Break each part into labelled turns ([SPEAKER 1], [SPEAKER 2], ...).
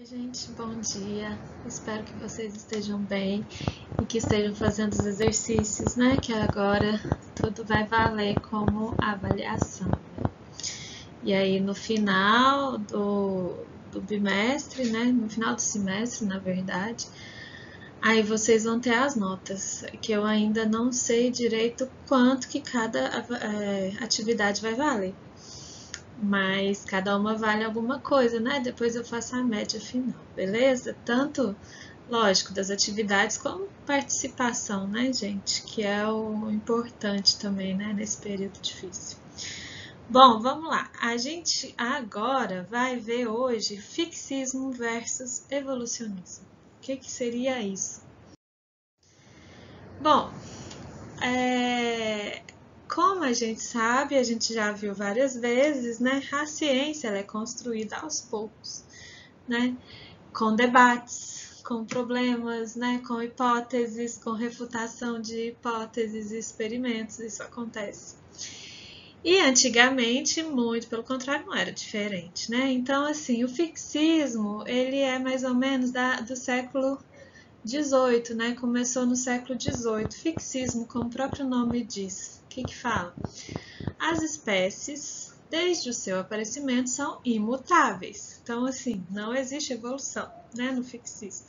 [SPEAKER 1] Oi, gente, bom dia. Espero que vocês estejam bem e que estejam fazendo os exercícios, né? Que agora tudo vai valer como avaliação. E aí, no final do bimestre, né? No final do semestre, na verdade, aí vocês vão ter as notas, que eu ainda não sei direito quanto que cada atividade vai valer. Mas cada uma vale alguma coisa, né? Depois eu faço a média final, beleza? Tanto, lógico, das atividades como participação, né, gente? Que é o importante também, né, nesse período difícil. Bom, vamos lá. A gente agora vai ver hoje fixismo versus evolucionismo. O que seria isso? Bom, como a gente sabe, a gente já viu várias vezes, né? A ciência ela é construída aos poucos, né? Com debates, com problemas, né? Com hipóteses, com refutação de hipóteses e experimentos, isso acontece. E antigamente, muito pelo contrário, não era diferente, né? Então, assim, o fixismo, ele é mais ou menos do século XVIII, né? Começou no século XVIII. Fixismo, como o próprio nome diz. O que fala? As espécies, desde o seu aparecimento, são imutáveis. Então, assim, não existe evolução, né, no fixismo.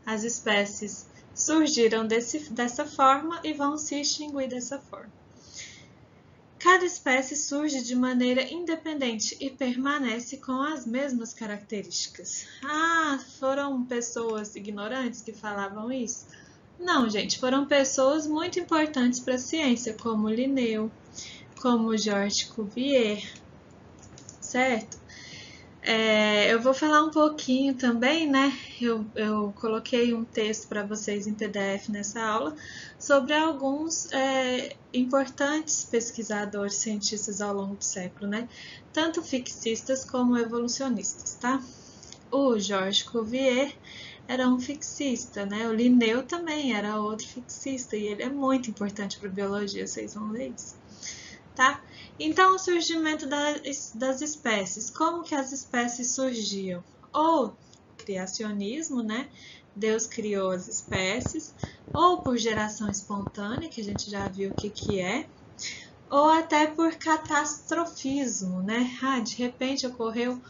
[SPEAKER 1] As espécies surgiram dessa forma e vão se extinguir dessa forma. Cada espécie surge de maneira independente e permanece com as mesmas características. Ah, foram pessoas ignorantes que falavam isso? Não, gente, foram pessoas muito importantes para a ciência, como Linneu, como Georges Cuvier, certo? Eu vou falar um pouquinho também, né? Eu coloquei um texto para vocês em PDF nessa aula sobre alguns importantes pesquisadores cientistas ao longo do século, né? Tanto fixistas como evolucionistas, tá? O Georges Cuvier era um fixista, né? O Linneu também era outro fixista e ele é muito importante para a biologia, vocês vão ver isso. Tá? Então, o surgimento das espécies. Como que as espécies surgiam? Ou criacionismo, né? Deus criou as espécies, ou por geração espontânea, que a gente já viu o que é, ou até por catastrofismo, né? De repente ocorreu,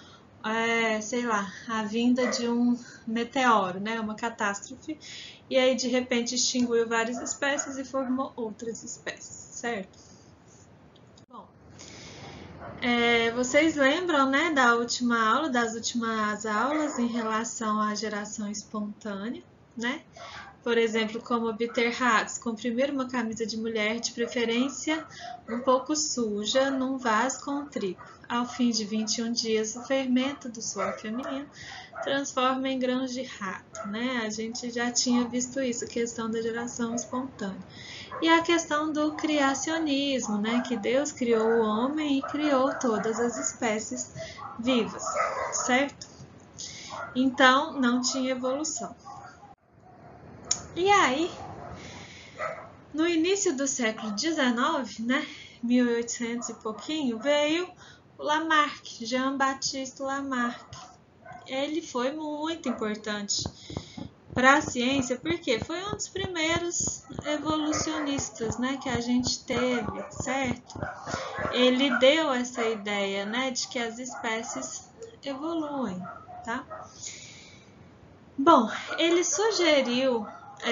[SPEAKER 1] sei lá, a vinda de um meteoro, né? Uma catástrofe, e aí de repente extinguiu várias espécies e formou outras espécies, certo? Vocês lembram, né, das últimas aulas em relação à geração espontânea, né? Por exemplo, como obter ratos, comprimir uma camisa de mulher, de preferência um pouco suja, num vaso com trigo. Ao fim de 21 dias, o fermento do suor feminino transforma em grãos de rato, né? A gente já tinha visto isso, a questão da geração espontânea. E a questão do criacionismo, né? Que Deus criou o homem e criou todas as espécies vivas, certo? Então, não tinha evolução. E aí, no início do século XIX, né, 1800 e pouquinho, veio o Lamarck, Jean-Baptiste Lamarck. Ele foi muito importante para a ciência, porque foi um dos primeiros evolucionistas, né, que a gente teve, certo? Ele deu essa ideia, né, de que as espécies evoluem, tá? Bom, ele sugeriu,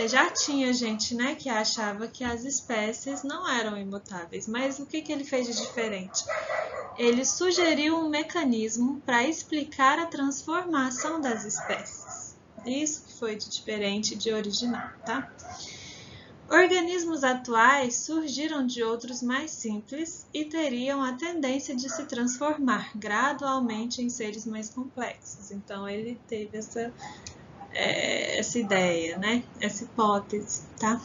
[SPEAKER 1] já tinha gente, né, que achava que as espécies não eram imutáveis, mas o que ele fez de diferente? Ele sugeriu um mecanismo para explicar a transformação das espécies. Isso que foi de diferente de original, tá? Organismos atuais surgiram de outros mais simples e teriam a tendência de se transformar gradualmente em seres mais complexos. Então, ele teve essa ideia, né? Essa hipótese, tá?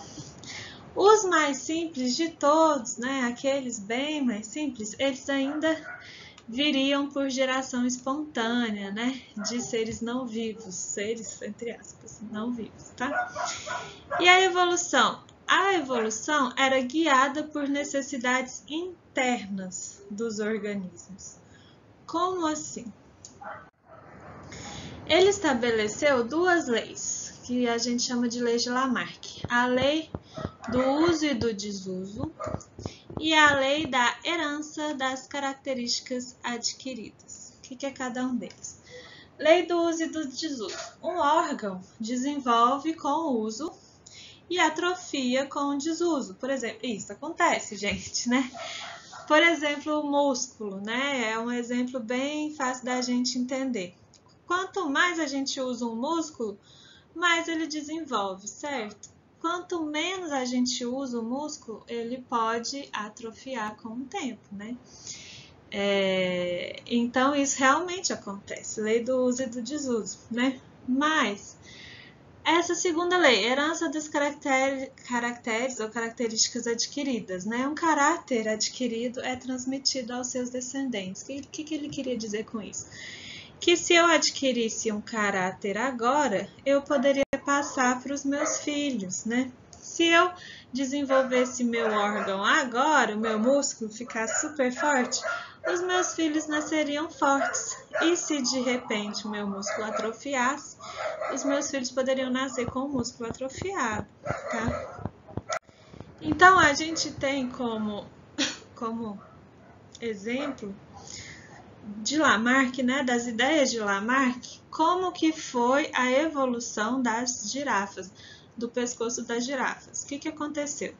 [SPEAKER 1] Os mais simples de todos, né? Aqueles bem mais simples, eles ainda viriam por geração espontânea, né? De seres não vivos, seres, entre aspas, não vivos, tá? E a evolução? A evolução era guiada por necessidades internas dos organismos. Como assim? Ele estabeleceu duas leis, que a gente chama de leis de Lamarck. A lei do uso e do desuso e a lei da herança das características adquiridas. O que é cada um deles? Lei do uso e do desuso. Um órgão desenvolve com o uso e atrofia com o desuso. Por exemplo, isso acontece, gente, né? Por exemplo, o músculo, né? É um exemplo bem fácil da gente entender. Quanto mais a gente usa um músculo, mais ele desenvolve, certo? Quanto menos a gente usa o músculo, ele pode atrofiar com o tempo, né? Então, isso realmente acontece, lei do uso e do desuso, né? Mas, essa segunda lei, herança dos caracteres ou características adquiridas, né? Um caráter adquirido é transmitido aos seus descendentes. O que ele queria dizer com isso? Que se eu adquirisse um caráter agora, eu poderia passar para os meus filhos, né? Se eu desenvolvesse meu órgão agora, o meu músculo ficasse super forte, os meus filhos nasceriam fortes. E se de repente o meu músculo atrofiasse, os meus filhos poderiam nascer com o músculo atrofiado, tá? Então, a gente tem como exemplo de Lamarck, né, das ideias de Lamarck, como que foi a evolução das girafas, do pescoço das girafas. O que aconteceu?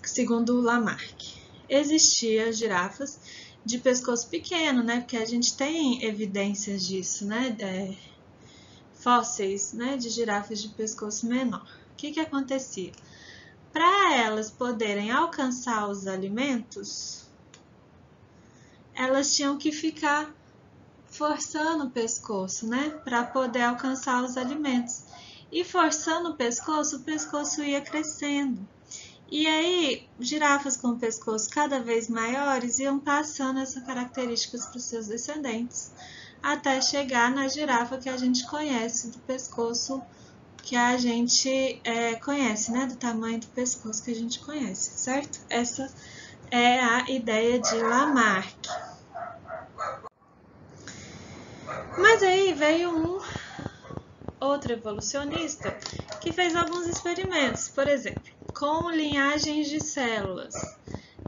[SPEAKER 1] Segundo Lamarck, existiam girafas de pescoço pequeno, né, porque a gente tem evidências disso, né, fósseis, né, de girafas de pescoço menor. O que acontecia? Para elas poderem alcançar os alimentos, elas tinham que ficar forçando o pescoço, né, para poder alcançar os alimentos. E forçando o pescoço ia crescendo. E aí, girafas com o pescoço cada vez maiores iam passando essas características para os seus descendentes, até chegar na girafa que a gente conhece, do pescoço que a gente conhece, né, do tamanho do pescoço que a gente conhece, certo? Essa é a ideia de Lamarck. Mas aí veio um outro evolucionista que fez alguns experimentos, por exemplo, com linhagens de células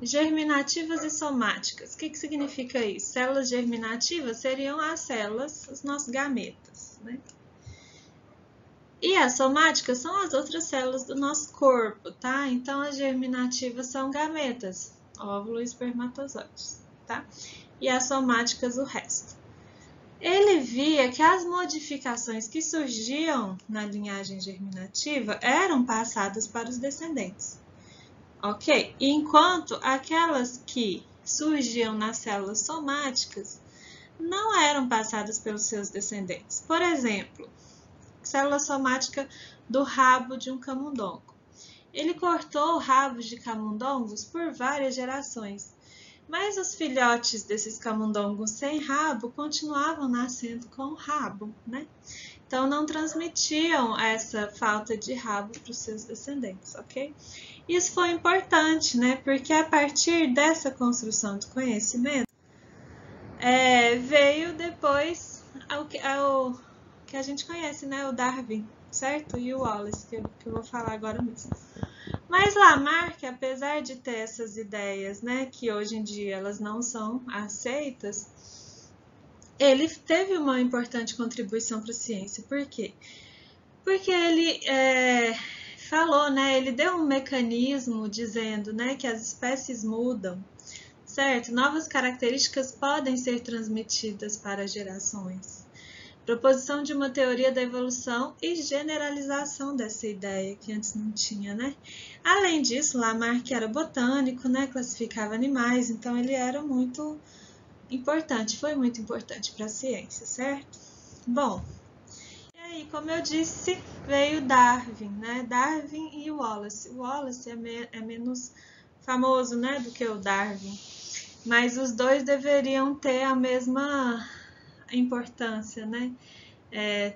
[SPEAKER 1] germinativas e somáticas. O que significa isso? Células germinativas seriam as células, os nossos gametas, né? E as somáticas são as outras células do nosso corpo, tá? Então, as germinativas são gametas, óvulo e espermatozoides, tá? E as somáticas, o resto. Ele via que as modificações que surgiam na linhagem germinativa eram passadas para os descendentes, ok? Enquanto aquelas que surgiam nas células somáticas não eram passadas pelos seus descendentes. Por exemplo, célula somática do rabo de um camundongo. Ele cortou rabos de camundongos por várias gerações, mas os filhotes desses camundongos sem rabo continuavam nascendo com rabo, né? Então, não transmitiam essa falta de rabo para os seus descendentes, ok? Isso foi importante, né? Porque a partir dessa construção de conhecimento, veio depois ao que a gente conhece, né? O Darwin, certo? E o Wallace, que eu vou falar agora mesmo. Mas Lamarck, apesar de ter essas ideias, né, que hoje em dia elas não são aceitas, ele teve uma importante contribuição para a ciência. Por quê? Porque ele falou, né, ele deu um mecanismo dizendo, né, que as espécies mudam, certo? Novas características podem ser transmitidas para gerações. Proposição de uma teoria da evolução e generalização dessa ideia, que antes não tinha, né? Além disso, Lamarck era botânico, né? Classificava animais, então ele era muito importante, foi muito importante para a ciência, certo? Bom, e aí, como eu disse, veio Darwin, né? Darwin e o Wallace. O Wallace é menos famoso, né, do que o Darwin, mas os dois deveriam ter a mesma importância, né?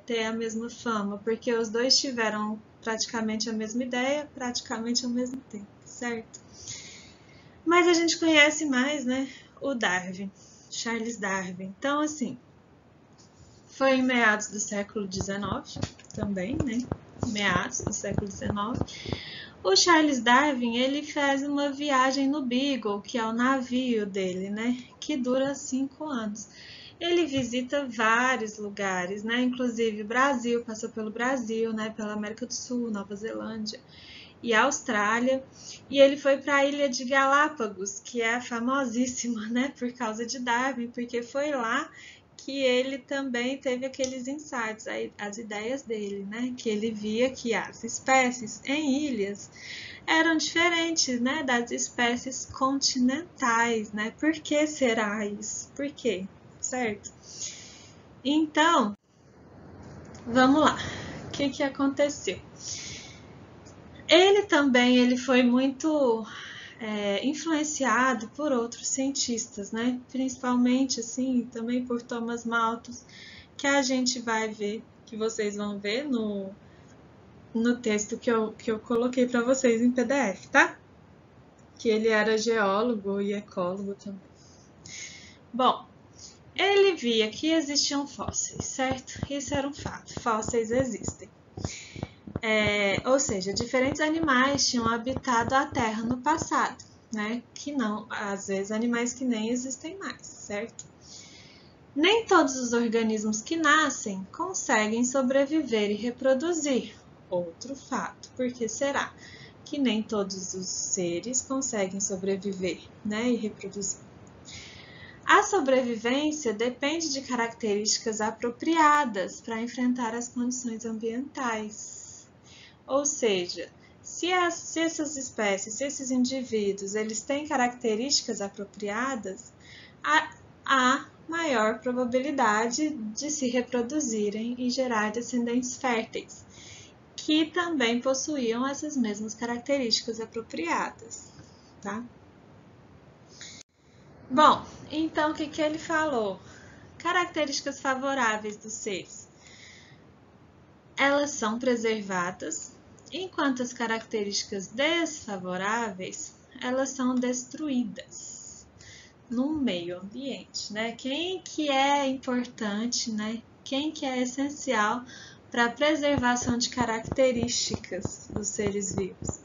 [SPEAKER 1] Ter a mesma fama, porque os dois tiveram praticamente a mesma ideia, praticamente ao mesmo tempo, certo? Mas a gente conhece mais, né? O Darwin, Charles Darwin. Então, assim, foi em meados do século XIX também, né? Meados do século XIX. O Charles Darwin, ele faz uma viagem no Beagle, que é o navio dele, né? Que dura 5 anos. Ele visita vários lugares, né? Inclusive Brasil, passou pelo Brasil, né? Pela América do Sul, Nova Zelândia e Austrália. E ele foi para a ilha de Galápagos, que é famosíssima, né? Por causa de Darwin, porque foi lá que ele também teve aqueles insights, as ideias dele, né? Que ele via que as espécies em ilhas eram diferentes, né? Das espécies continentais, né? Por que será isso? Por quê? Certo? Então, vamos lá. O que aconteceu? Ele foi muito influenciado por outros cientistas, né? Principalmente, assim, também por Thomas Malthus, que a gente vai ver, que vocês vão ver no texto que eu coloquei para vocês em PDF, tá? Que ele era geólogo e ecólogo também. Bom, ele via que existiam fósseis, certo? Isso era um fato, fósseis existem. Ou seja, diferentes animais tinham habitado a Terra no passado, né? Que não, às vezes, animais que nem existem mais, certo? Nem todos os organismos que nascem conseguem sobreviver e reproduzir. Outro fato, por que será que nem todos os seres conseguem sobreviver, né, e reproduzir? A sobrevivência depende de características apropriadas para enfrentar as condições ambientais. Ou seja, se essas espécies, se esses indivíduos, eles têm características apropriadas, há maior probabilidade de se reproduzirem e gerar descendentes férteis, que também possuíam essas mesmas características apropriadas, tá? Bom, então o que ele falou? Características favoráveis dos seres. Elas são preservadas, enquanto as características desfavoráveis, elas são destruídas no meio ambiente, né? Quem que é importante, né? Quem que é essencial para a preservação de características dos seres vivos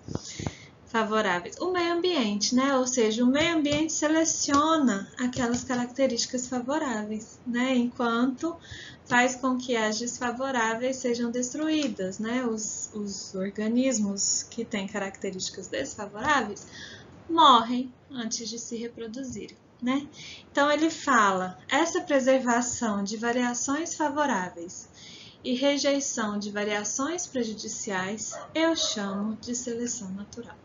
[SPEAKER 1] favoráveis? O meio ambiente, né? Ou seja, o meio ambiente seleciona aquelas características favoráveis, né? Enquanto faz com que as desfavoráveis sejam destruídas, né? Os organismos que têm características desfavoráveis morrem antes de se reproduzirem, né? Então ele fala, essa preservação de variações favoráveis e rejeição de variações prejudiciais eu chamo de seleção natural.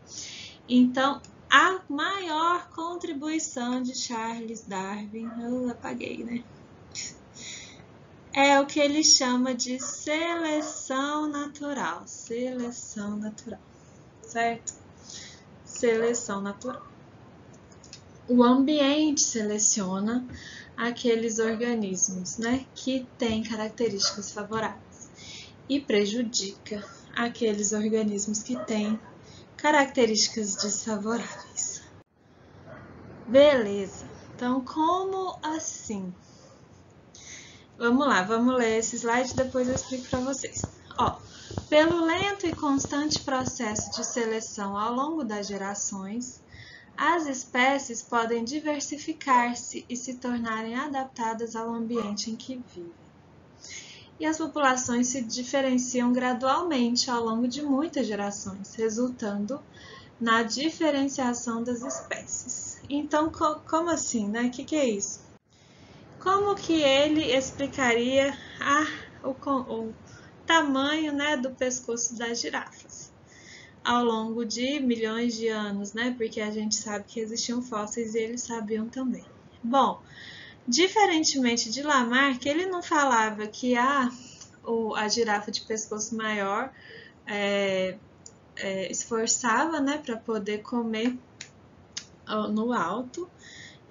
[SPEAKER 1] Então, a maior contribuição de Charles Darwin, eu apaguei, né? É o que ele chama de seleção natural. Seleção natural, certo? Seleção natural. O ambiente seleciona aqueles organismos, né, que têm características favoráveis e prejudica aqueles organismos que têm características desfavoráveis. Beleza, então como assim? Vamos lá, vamos ler esse slide e depois eu explico para vocês. Ó, pelo lento e constante processo de seleção ao longo das gerações, as espécies podem diversificar-se e se tornarem adaptadas ao ambiente em que vivem. E as populações se diferenciam gradualmente ao longo de muitas gerações, resultando na diferenciação das espécies. Então, como assim, né? O que é isso? Como que ele explicaria o tamanho, né, do pescoço das girafas ao longo de milhões de anos, né? Porque a gente sabe que existiam fósseis e eles sabiam também. Bom, diferentemente de Lamarck, ele não falava que a girafa de pescoço maior esforçava, né, para poder comer no alto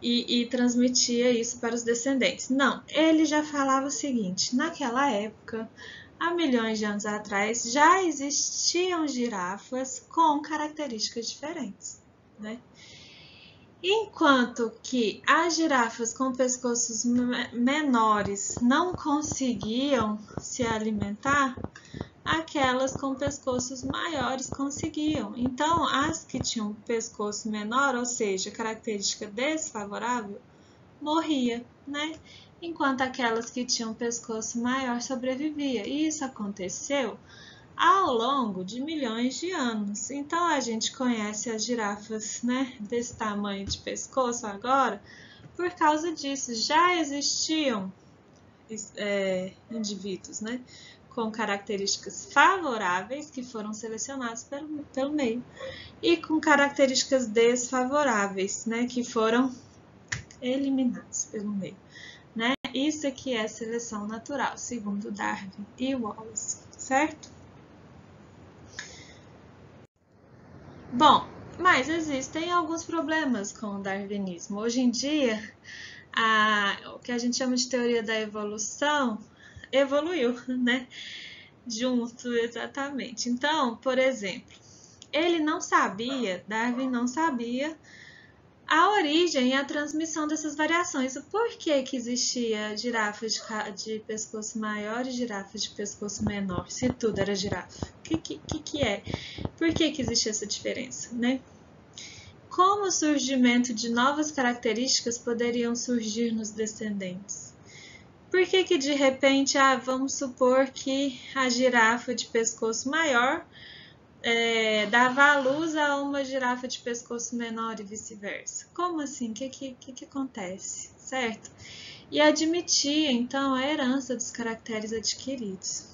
[SPEAKER 1] e transmitia isso para os descendentes. Não, ele já falava o seguinte, naquela época, há milhões de anos atrás, já existiam girafas com características diferentes, né? Enquanto que as girafas com pescoços menores não conseguiam se alimentar, aquelas com pescoços maiores conseguiam. Então, as que tinham pescoço menor, ou seja, característica desfavorável, morria, né? Enquanto aquelas que tinham pescoço maior sobrevivia. E isso aconteceu ao longo de milhões de anos. Então a gente conhece as girafas, né, desse tamanho de pescoço agora por causa disso. Já existiam indivíduos, né, com características favoráveis que foram selecionados pelo meio e com características desfavoráveis, né, que foram eliminados pelo meio. Né? Isso aqui é seleção natural, segundo Darwin e Wallace, certo? Bom, mas existem alguns problemas com o darwinismo. Hoje em dia, o que a gente chama de teoria da evolução evoluiu, né? Junto, exatamente. Então, por exemplo, Darwin não sabia a origem e a transmissão dessas variações. Por que que existia girafas de pescoço maior e girafas de pescoço menor, se tudo era girafa? O que é? Por que existe essa diferença, né? Como o surgimento de novas características poderiam surgir nos descendentes? Por que de repente, vamos supor que a girafa de pescoço maior dava à luz a uma girafa de pescoço menor e vice-versa? Como assim? O que acontece, certo? E admitia, então, a herança dos caracteres adquiridos.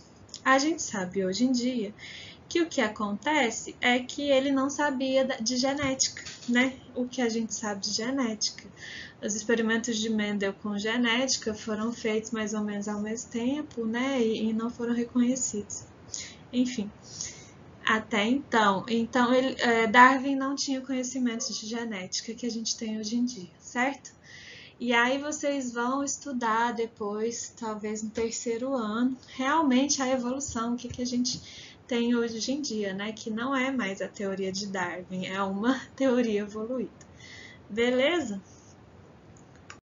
[SPEAKER 1] A gente sabe hoje em dia que o que acontece é que ele não sabia de genética, né? O que a gente sabe de genética. Os experimentos de Mendel com genética foram feitos mais ou menos ao mesmo tempo, né? E não foram reconhecidos. Enfim, até então. Então, Darwin não tinha conhecimentos de genética que a gente tem hoje em dia, certo? E aí vocês vão estudar depois, talvez no terceiro ano, realmente a evolução, o que a gente tem hoje em dia, né? Que não é mais a teoria de Darwin, é uma teoria evoluída. Beleza?